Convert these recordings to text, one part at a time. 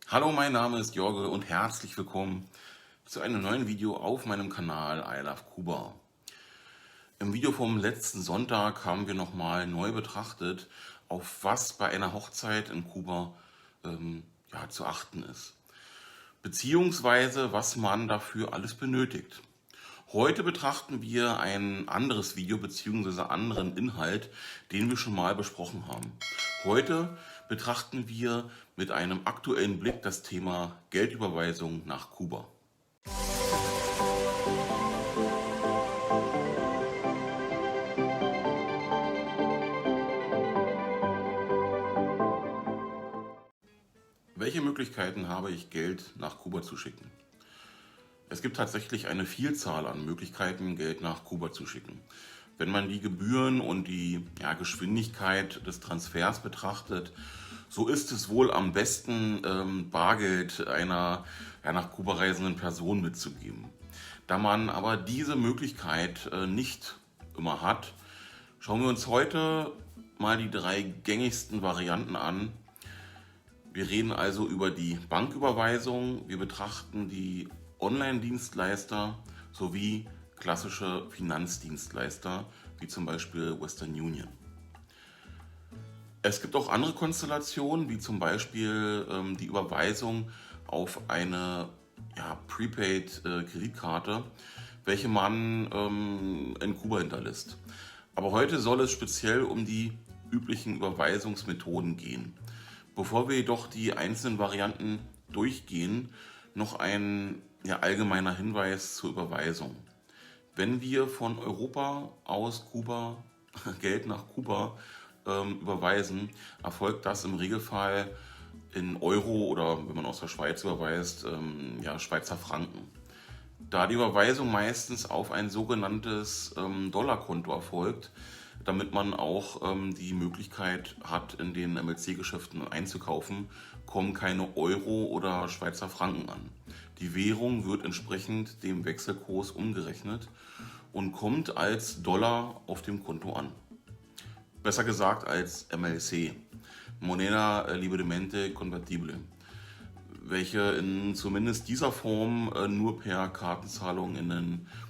Hallo, mein Name ist Jorge und herzlich willkommen zu einem neuen Video auf meinem Kanal I Love Kuba. Im Video vom letzten Sonntag haben wir nochmal neu betrachtet, auf was bei einer Hochzeit in Kuba zu achten ist, beziehungsweise was man dafür alles benötigt. Heute betrachten wir ein anderes Video bzw. anderen Inhalt, den wir schon mal besprochen haben. Heute betrachten wir mit einem aktuellen Blick das Thema Geldüberweisung nach Kuba. Welche Möglichkeiten habe ich, Geld nach Kuba zu schicken? Es gibt tatsächlich eine Vielzahl an Möglichkeiten, Geld nach Kuba zu schicken. Wenn man die Gebühren und die Geschwindigkeit des Transfers betrachtet, so ist es wohl am besten, Bargeld einer nach Kuba reisenden Person mitzugeben. Da man aber diese Möglichkeit nicht immer hat, schauen wir uns heute mal die drei gängigsten Varianten an. Wir reden also über die Banküberweisung, wir betrachten die Online-Dienstleister sowie klassische Finanzdienstleister, wie zum Beispiel Western Union. Es gibt auch andere Konstellationen, wie zum Beispiel die Überweisung auf eine Prepaid-Kreditkarte, welche man in Kuba hinterlässt. Aber heute soll es speziell um die üblichen Überweisungsmethoden gehen. Bevor wir jedoch die einzelnen Varianten durchgehen, noch ein allgemeiner Hinweis zur Überweisung. Wenn wir von Europa aus Kuba Geld nach Kuba überweisen, erfolgt das im Regelfall in Euro oder wenn man aus der Schweiz überweist, Schweizer Franken. Da die Überweisung meistens auf ein sogenanntes Dollarkonto erfolgt, damit man auch die Möglichkeit hat, in den MLC-Geschäften einzukaufen, kommen keine Euro oder Schweizer Franken an. Die Währung wird entsprechend dem Wechselkurs umgerechnet und kommt als Dollar auf dem Konto an. Besser gesagt als MLC, Moneda Libremente Convertible, welche in zumindest dieser Form nur per Kartenzahlung in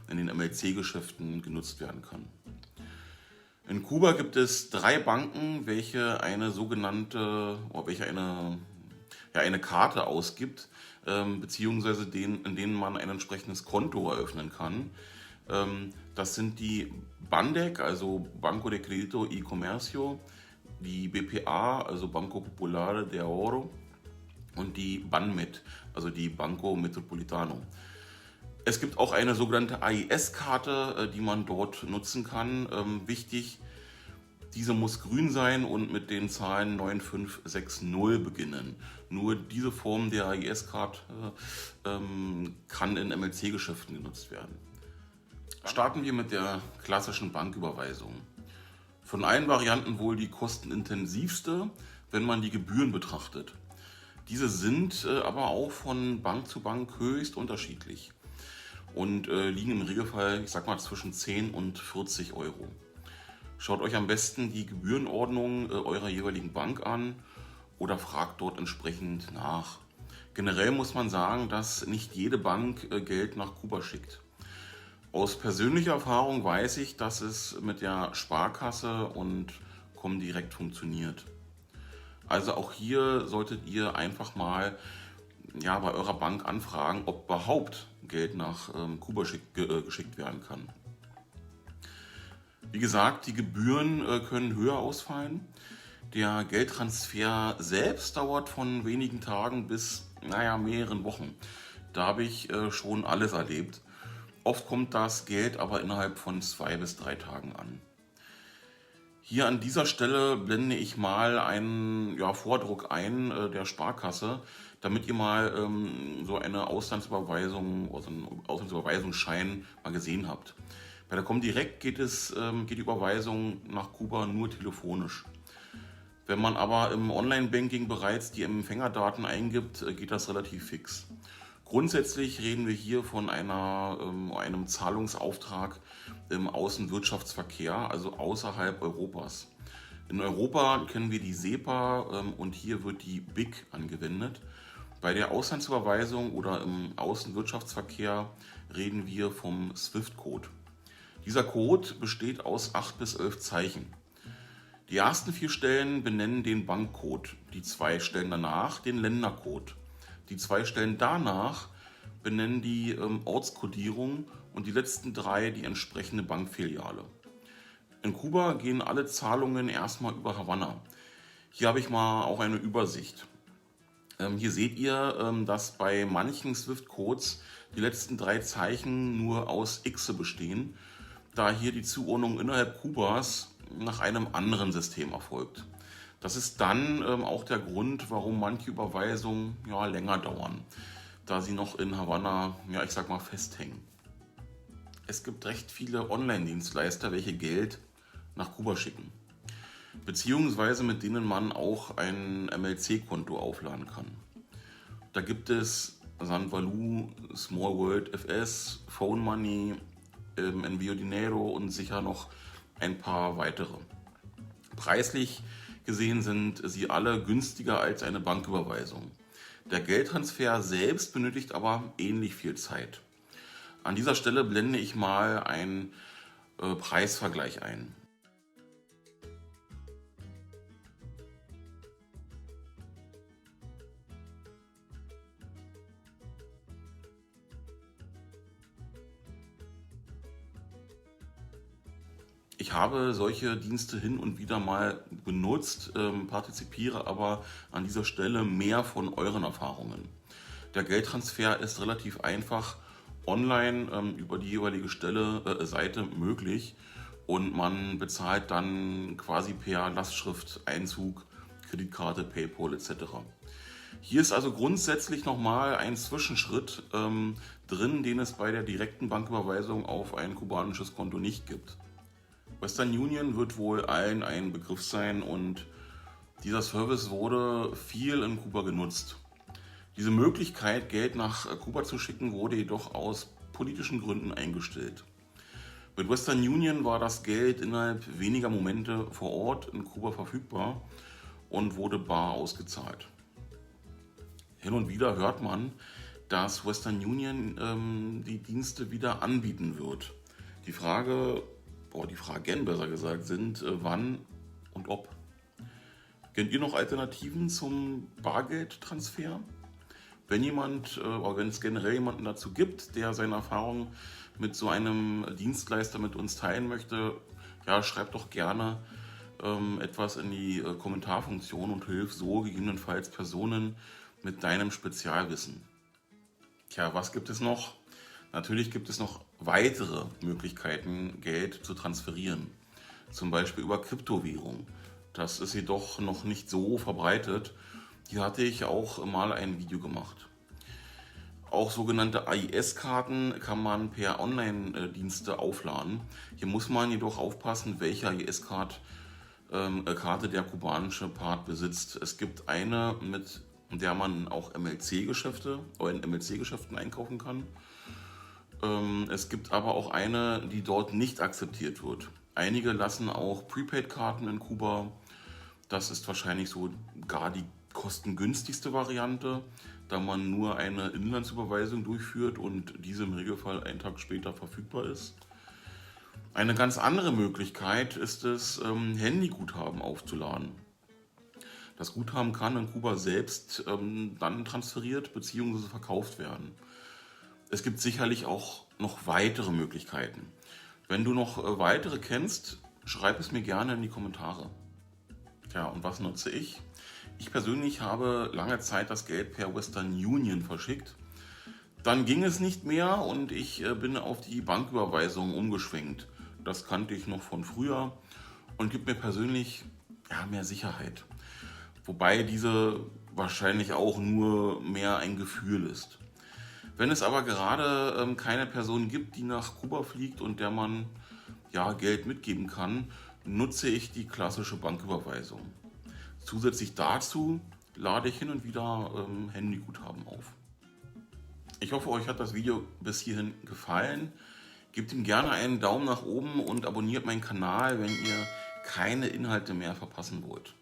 den MLC-Geschäften genutzt werden kann. In Kuba gibt es drei Banken, welche eine eine Karte ausgibt, beziehungsweise in denen man ein entsprechendes Konto eröffnen kann. Das sind die Bandec, also Banco de Crédito y Comercio, die BPA, also Banco Popular de Ahorro, und die Banmet, also die Banco Metropolitano. Es gibt auch eine sogenannte AIS-Karte, die man dort nutzen kann. Wichtig, diese muss grün sein und mit den Zahlen 9560 beginnen. Nur diese Form der AIS-Karte kann in MLC-Geschäften genutzt werden. Starten wir mit der klassischen Banküberweisung. Von allen Varianten wohl die kostenintensivste, wenn man die Gebühren betrachtet. Diese sind aber auch von Bank zu Bank höchst unterschiedlich und liegen im Regelfall, zwischen 10 und 40 Euro. Schaut euch am besten die Gebührenordnung eurer jeweiligen Bank an oder fragt dort entsprechend nach. Generell muss man sagen, dass nicht jede Bank Geld nach Kuba schickt. Aus persönlicher Erfahrung weiß ich, dass es mit der Sparkasse und Comdirect funktioniert. Also auch hier solltet ihr einfach mal bei eurer Bank anfragen, ob überhaupt Geld nach Kuba geschickt werden kann. Wie gesagt, die Gebühren können höher ausfallen. Der Geldtransfer selbst dauert von wenigen Tagen bis mehreren Wochen. Da habe ich schon alles erlebt. Oft kommt das Geld aber innerhalb von 2 bis 3 Tagen an. Hier an dieser Stelle blende ich mal einen Vordruck ein der Sparkasse, damit ihr mal so eine Auslandsüberweisung, also einen Auslandsüberweisungsschein mal gesehen habt. Bei der Comdirect geht die Überweisung nach Kuba nur telefonisch. Wenn man aber im Online-Banking bereits die Empfängerdaten eingibt, geht das relativ fix. Grundsätzlich reden wir hier von einem Zahlungsauftrag im Außenwirtschaftsverkehr, also außerhalb Europas. In Europa kennen wir die SEPA und hier wird die BIC angewendet. Bei der Auslandsüberweisung oder im Außenwirtschaftsverkehr reden wir vom SWIFT-Code. Dieser Code besteht aus 8 bis 11 Zeichen. Die ersten 4 Stellen benennen den Bankcode, die 2 Stellen danach den Ländercode. Die 2 Stellen danach benennen die Ortskodierung und die letzten 3 die entsprechende Bankfiliale. In Kuba gehen alle Zahlungen erstmal über Havanna. Hier habe ich mal auch eine Übersicht. Hier seht ihr, dass bei manchen SWIFT-Codes die letzten 3 Zeichen nur aus X bestehen, da hier die Zuordnung innerhalb Kubas nach einem anderen System erfolgt. Das ist dann auch der Grund, warum manche Überweisungen länger dauern, da sie noch in Havanna, ich sag mal, festhängen. Es gibt recht viele Online-Dienstleister, welche Geld nach Kuba schicken, beziehungsweise mit denen man auch ein MLC-Konto aufladen kann. Da gibt es Sanvalu, Small World FS, Phone Money, Envío Dinero und sicher noch ein paar weitere. Preislich gesehen sind sie alle günstiger als eine Banküberweisung. Der Geldtransfer selbst benötigt aber ähnlich viel Zeit. An dieser Stelle blende ich mal einen Preisvergleich ein. Ich habe solche Dienste hin und wieder mal benutzt, partizipiere aber an dieser Stelle mehr von euren Erfahrungen. Der Geldtransfer ist relativ einfach online über die jeweilige Seite möglich und man bezahlt dann quasi per Lastschrift, Einzug, Kreditkarte, PayPal etc. Hier ist also grundsätzlich nochmal ein Zwischenschritt drin, den es bei der direkten Banküberweisung auf ein kubanisches Konto nicht gibt. Western Union wird wohl allen ein Begriff sein und dieser Service wurde viel in Kuba genutzt. Diese Möglichkeit, Geld nach Kuba zu schicken, wurde jedoch aus politischen Gründen eingestellt. Mit Western Union war das Geld innerhalb weniger Momente vor Ort in Kuba verfügbar und wurde bar ausgezahlt. Hin und wieder hört man, dass Western Union die Dienste wieder anbieten wird. Die Fragen besser gesagt sind, wann und ob. Kennt ihr noch Alternativen zum Bargeldtransfer? Wenn es generell jemanden dazu gibt, der seine Erfahrungen mit so einem Dienstleister mit uns teilen möchte, schreibt doch gerne etwas in die Kommentarfunktion und hilf so gegebenenfalls Personen mit deinem Spezialwissen. Tja, was gibt es noch? Natürlich gibt es noch weitere Möglichkeiten, Geld zu transferieren. Zum Beispiel über Kryptowährung. Das ist jedoch noch nicht so verbreitet. Hier hatte ich auch mal ein Video gemacht. Auch sogenannte AIS-Karten kann man per Online-Dienste aufladen. Hier muss man jedoch aufpassen, welche AIS-Karte der kubanische Part besitzt. Es gibt eine, mit der man auch MLC-Geschäfte oder in MLC-Geschäften einkaufen kann. Es gibt aber auch eine, die dort nicht akzeptiert wird. Einige lassen auch Prepaid-Karten in Kuba. Das ist wahrscheinlich so gar die kostengünstigste Variante, da man nur eine Inlandsüberweisung durchführt und diese im Regelfall einen Tag später verfügbar ist. Eine ganz andere Möglichkeit ist es, Handyguthaben aufzuladen. Das Guthaben kann in Kuba selbst dann transferiert bzw. verkauft werden. Es gibt sicherlich auch noch weitere Möglichkeiten. Wenn du noch weitere kennst, schreib es mir gerne in die Kommentare. Tja, und was nutze ich? Ich persönlich habe lange Zeit das Geld per Western Union verschickt. Dann ging es nicht mehr und ich bin auf die Banküberweisung umgeschwenkt. Das kannte ich noch von früher und gibt mir persönlich mehr Sicherheit. Wobei diese wahrscheinlich auch nur mehr ein Gefühl ist. Wenn es aber gerade keine Person gibt, die nach Kuba fliegt und der man Geld mitgeben kann, nutze ich die klassische Banküberweisung. Zusätzlich dazu lade ich hin und wieder Handyguthaben auf. Ich hoffe, euch hat das Video bis hierhin gefallen. Gebt ihm gerne einen Daumen nach oben und abonniert meinen Kanal, wenn ihr keine Inhalte mehr verpassen wollt.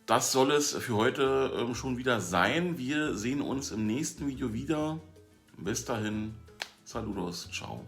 das soll es für heute schon wieder sein. Wir sehen uns im nächsten Video wieder. Bis dahin, Saludos, ciao.